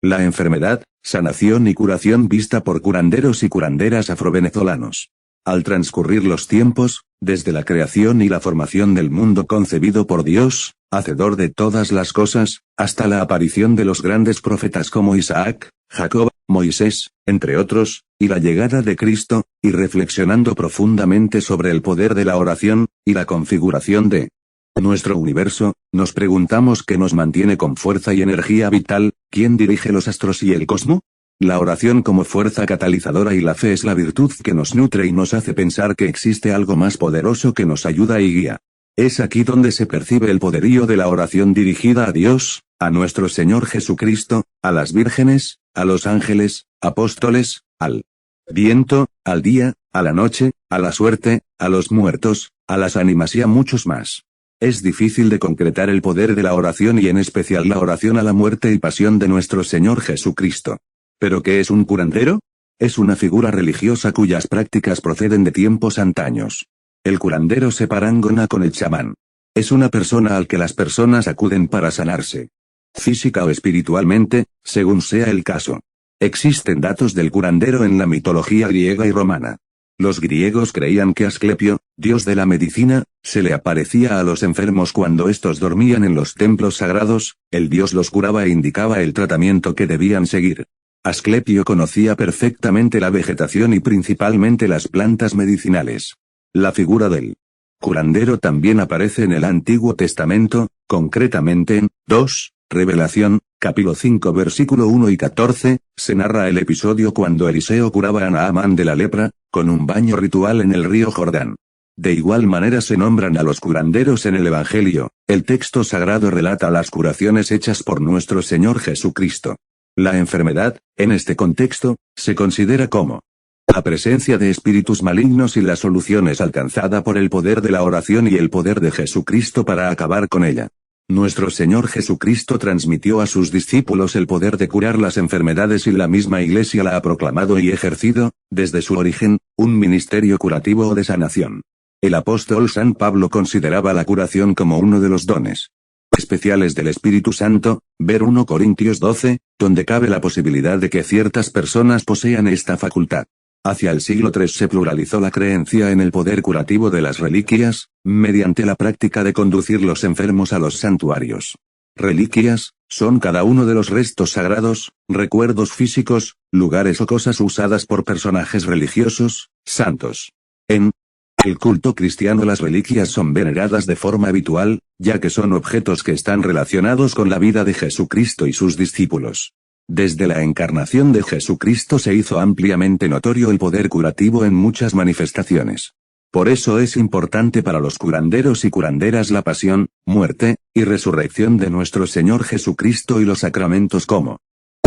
La enfermedad, sanación y curación vista por curanderos y curanderas afrovenezolanos. Al transcurrir los tiempos, desde la creación y la formación del mundo concebido por Dios, hacedor de todas las cosas, hasta la aparición de los grandes profetas como Isaac, Jacob, Moisés, entre otros, y la llegada de Cristo, y reflexionando profundamente sobre el poder de la oración, y la configuración de nuestro universo, nos preguntamos qué nos mantiene con fuerza y energía vital, ¿quién dirige los astros y el cosmos? La oración como fuerza catalizadora y la fe es la virtud que nos nutre y nos hace pensar que existe algo más poderoso que nos ayuda y guía. Es aquí donde se percibe el poderío de la oración dirigida a Dios, a nuestro Señor Jesucristo, a las vírgenes, a los ángeles, apóstoles, al viento, al día, a la noche, a la suerte, a los muertos, a las ánimas y a muchos más. Es difícil de concretar el poder de la oración y en especial la oración a la muerte y pasión de nuestro Señor Jesucristo. ¿Pero qué es un curandero? Es una figura religiosa cuyas prácticas proceden de tiempos antaños. El curandero se parangona con el chamán. Es una persona al que las personas acuden para sanarse, física o espiritualmente, según sea el caso. Existen datos del curandero en la mitología griega y romana. Los griegos creían que Asclepio, dios de la medicina, se le aparecía a los enfermos cuando estos dormían en los templos sagrados, el dios los curaba e indicaba el tratamiento que debían seguir. Asclepio conocía perfectamente la vegetación y principalmente las plantas medicinales. La figura del curandero también aparece en el Antiguo Testamento, concretamente en 2 Revelación, capítulo 5 versículo 1 y 14, se narra el episodio cuando Eliseo curaba a Naamán de la lepra, con un baño ritual en el río Jordán. De igual manera se nombran a los curanderos en el Evangelio, el texto sagrado relata las curaciones hechas por nuestro Señor Jesucristo. La enfermedad, en este contexto, se considera como la presencia de espíritus malignos y la solución es alcanzada por el poder de la oración y el poder de Jesucristo para acabar con ella. Nuestro Señor Jesucristo transmitió a sus discípulos el poder de curar las enfermedades y la misma Iglesia la ha proclamado y ejercido, desde su origen, un ministerio curativo o de sanación. El apóstol San Pablo consideraba la curación como uno de los dones especiales del Espíritu Santo, ver 1 Corintios 12, donde cabe la posibilidad de que ciertas personas posean esta facultad. Hacia el siglo III se pluralizó la creencia en el poder curativo de las reliquias, mediante la práctica de conducir los enfermos a los santuarios. Reliquias, son cada uno de los restos sagrados, recuerdos físicos, lugares o cosas usadas por personajes religiosos, santos. En el culto cristiano las reliquias son veneradas de forma habitual, ya que son objetos que están relacionados con la vida de Jesucristo y sus discípulos. Desde la encarnación de Jesucristo se hizo ampliamente notorio el poder curativo en muchas manifestaciones. Por eso es importante para los curanderos y curanderas la pasión, muerte, y resurrección de nuestro Señor Jesucristo y los sacramentos como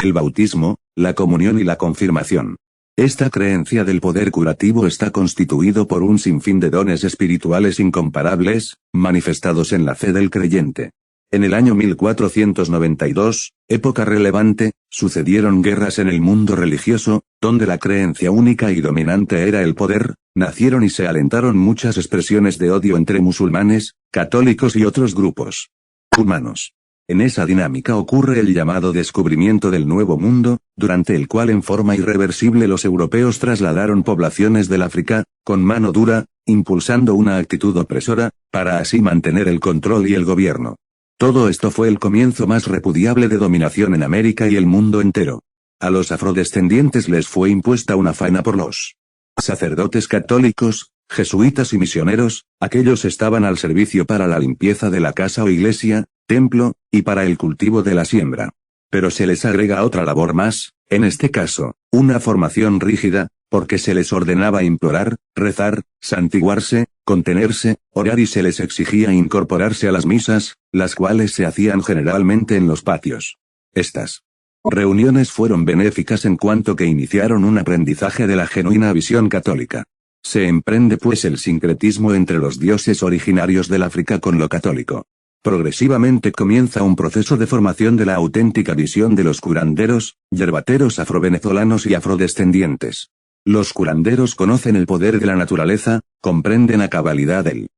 el bautismo, la comunión y la confirmación. Esta creencia del poder curativo está constituido por un sinfín de dones espirituales incomparables, manifestados en la fe del creyente. En el año 1492, época relevante, sucedieron guerras en el mundo religioso, donde la creencia única y dominante era el poder, nacieron y se alentaron muchas expresiones de odio entre musulmanes, católicos y otros grupos humanos. En esa dinámica ocurre el llamado descubrimiento del Nuevo Mundo, durante el cual en forma irreversible los europeos trasladaron poblaciones del África, con mano dura, impulsando una actitud opresora, para así mantener el control y el gobierno. Todo esto fue el comienzo más repudiable de dominación en América y el mundo entero. A los afrodescendientes les fue impuesta una faena por los sacerdotes católicos, jesuitas y misioneros, aquellos estaban al servicio para la limpieza de la casa o iglesia, templo, y para el cultivo de la siembra. Pero se les agrega otra labor más, en este caso, una formación rígida, porque se les ordenaba implorar, rezar, santiguarse, contenerse, orar y se les exigía incorporarse a las misas, las cuales se hacían generalmente en los patios. Estas reuniones fueron benéficas en cuanto que iniciaron un aprendizaje de la genuina visión católica. Se emprende pues el sincretismo entre los dioses originarios del África con lo católico. Progresivamente comienza un proceso de formación de la auténtica visión de los curanderos, yerbateros afrovenezolanos y afrodescendientes. Los curanderos conocen el poder de la naturaleza, comprenden a cabalidad el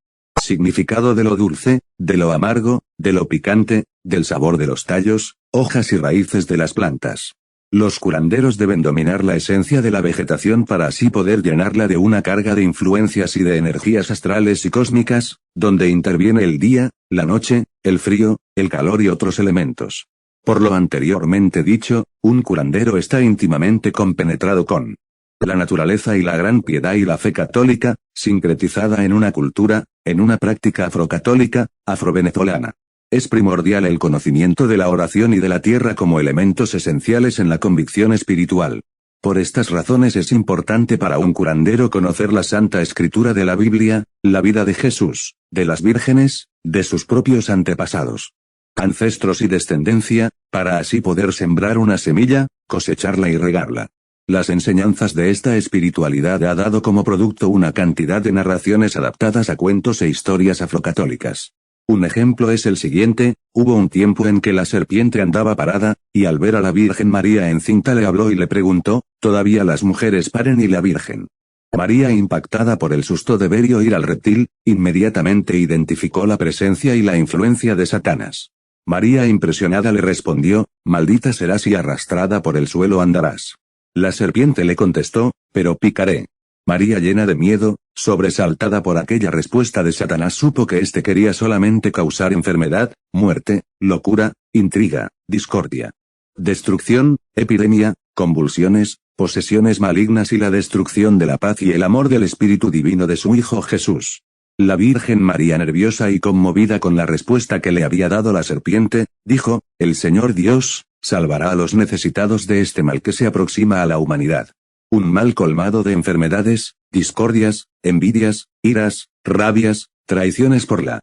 Significado de lo dulce, de lo amargo, de lo picante, del sabor de los tallos, hojas y raíces de las plantas. Los curanderos deben dominar la esencia de la vegetación para así poder llenarla de una carga de influencias y de energías astrales y cósmicas, donde interviene el día, la noche, el frío, el calor y otros elementos. Por lo anteriormente dicho, un curandero está íntimamente compenetrado con la naturaleza y la gran piedad y la fe católica, sincretizada en una cultura, en una práctica afrocatólica, afrovenezolana. Es primordial el conocimiento de la oración y de la tierra como elementos esenciales en la convicción espiritual. Por estas razones es importante para un curandero conocer la Santa Escritura de la Biblia, la vida de Jesús, de las vírgenes, de sus propios antepasados, ancestros y descendencia, para así poder sembrar una semilla, cosecharla y regarla. Las enseñanzas de esta espiritualidad ha dado como producto una cantidad de narraciones adaptadas a cuentos e historias afrocatólicas. Un ejemplo es el siguiente: hubo un tiempo en que la serpiente andaba parada, y al ver a la Virgen María encinta le habló y le preguntó, ¿todavía las mujeres paren? Y la Virgen María, impactada por el susto de ver y oír al reptil, inmediatamente identificó la presencia y la influencia de Satanás. María impresionada le respondió, maldita serás y arrastrada por el suelo andarás. La serpiente le contestó, pero picaré. María, llena de miedo, sobresaltada por aquella respuesta de Satanás, supo que éste quería solamente causar enfermedad, muerte, locura, intriga, discordia, destrucción, epidemia, convulsiones, posesiones malignas y la destrucción de la paz y el amor del Espíritu Divino de su Hijo Jesús. La Virgen María, nerviosa y conmovida con la respuesta que le había dado la serpiente, dijo, el Señor Dios salvará a los necesitados de este mal que se aproxima a la humanidad. Un mal colmado de enfermedades, discordias, envidias, iras, rabias, traiciones por la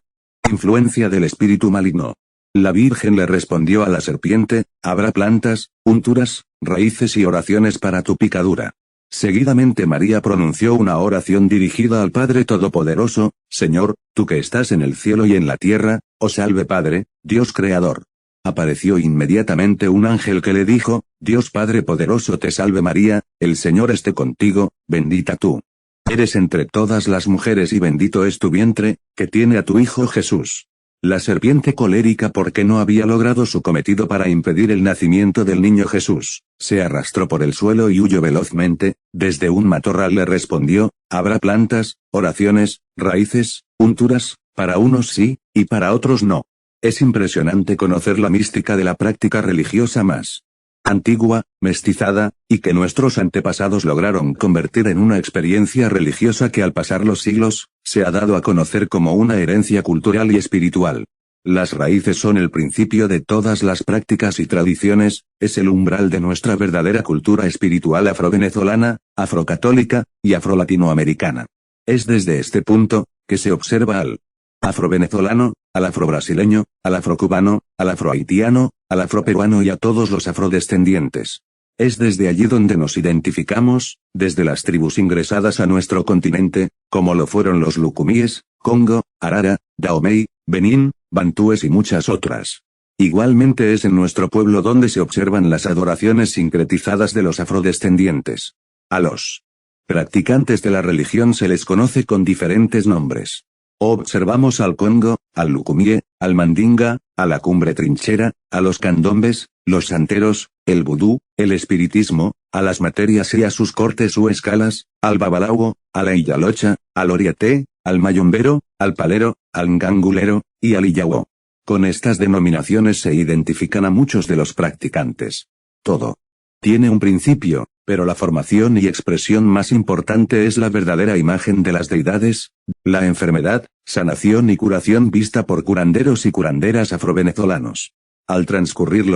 influencia del espíritu maligno. La Virgen le respondió a la serpiente, habrá plantas, unturas, raíces y oraciones para tu picadura. Seguidamente María pronunció una oración dirigida al Padre Todopoderoso, Señor, tú que estás en el cielo y en la tierra, os salve Padre, Dios Creador. Apareció inmediatamente un ángel que le dijo, Dios Padre Poderoso te salve María, el Señor esté contigo, bendita tú eres entre todas las mujeres y bendito es tu vientre, que tiene a tu Hijo Jesús. La serpiente, colérica porque no había logrado su cometido para impedir el nacimiento del niño Jesús, se arrastró por el suelo y huyó velozmente. Desde un matorral le respondió, habrá plantas, oraciones, raíces, unturas, para unos sí, y para otros no. Es impresionante conocer la mística de la práctica religiosa más antigua, mestizada, y que nuestros antepasados lograron convertir en una experiencia religiosa que al pasar los siglos, se ha dado a conocer como una herencia cultural y espiritual. Las raíces son el principio de todas las prácticas y tradiciones, es el umbral de nuestra verdadera cultura espiritual afrovenezolana, afrocatólica, y afrolatinoamericana. Es desde este punto, que se observa al afrovenezolano, al afrobrasileño, al afrocubano, al afrohaitiano, al afroperuano y a todos los afrodescendientes. Es desde allí donde nos identificamos, desde las tribus ingresadas a nuestro continente, como lo fueron los lucumíes, Congo, Arara, Dahomey, Benín, bantúes y muchas otras. Igualmente es en nuestro pueblo donde se observan las adoraciones sincretizadas de los afrodescendientes. A los practicantes de la religión se les conoce con diferentes nombres. Observamos al Congo, al lucumíe, al mandinga, a la cumbre trinchera, a los candombes, los santeros, el vudú, el espiritismo, a las materias y a sus cortes u escalas, al babalao, a la iyalocha, al oriaté, al mayombero, al palero, al ngangulero, y al iyawo. Con estas denominaciones se identifican a muchos de los practicantes. Todo tiene un principio, pero la formación y expresión más importante es la verdadera imagen de las deidades, la enfermedad, sanación y curación vista por curanderos y curanderas afrovenezolanos. Al transcurrir los